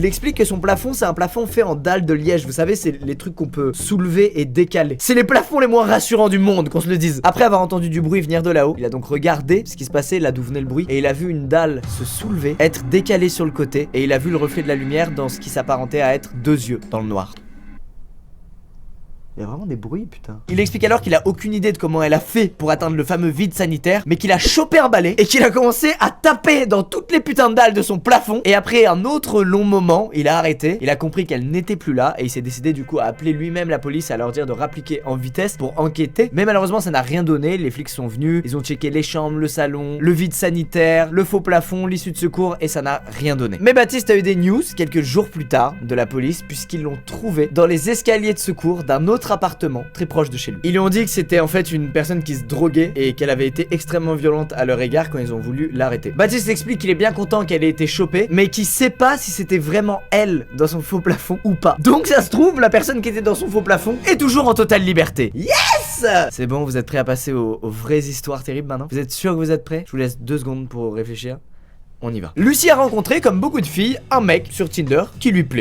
Il explique que son plafond, c'est un plafond fait en dalles de liège. Vous savez, c'est les trucs qu'on peut soulever et décaler. C'est les plafonds les moins rassurants du monde, qu'on se le dise. Après avoir entendu du bruit venir de là-haut, il a donc regardé ce qui se passait, là d'où venait le bruit, et il a vu une dalle se soulever, être décalée sur le côté, et il a vu le reflet de la lumière dans ce qui s'apparentait à être 2 yeux dans le noir. Il y a vraiment des bruits, putain. Il explique alors qu'il a aucune idée de comment elle a fait pour atteindre le fameux vide sanitaire, mais qu'il a chopé un balai et qu'il a commencé à taper dans toutes les putains de dalles de son plafond. Et après un autre long moment, il a arrêté, il a compris qu'elle n'était plus là et il s'est décidé du coup à appeler lui-même la police, à leur dire de rappliquer en vitesse pour enquêter. Mais malheureusement ça n'a rien donné, les flics sont venus, ils ont checké les chambres, le salon, le vide sanitaire, le faux plafond, l'issue de secours et ça n'a rien donné. Mais Baptiste a eu des news quelques jours plus tard de la police puisqu'ils l'ont trouvé dans les escaliers de secours d'un autre appartement très proche de chez lui. Ils lui ont dit que c'était en fait une personne qui se droguait et qu'elle avait été extrêmement violente à leur égard quand ils ont voulu l'arrêter. Baptiste explique qu'il est bien content qu'elle ait été chopée, mais qu'il sait pas si c'était vraiment elle dans son faux plafond ou pas. Donc ça se trouve, la personne qui était dans son faux plafond est toujours en totale liberté. Yes! C'est bon, vous êtes prêts à passer aux vraies histoires terribles maintenant? Vous êtes sûr que vous êtes prêts? Je vous laisse 2 secondes pour réfléchir. On y va. Lucie a rencontré, comme beaucoup de filles, un mec sur Tinder qui lui plaît.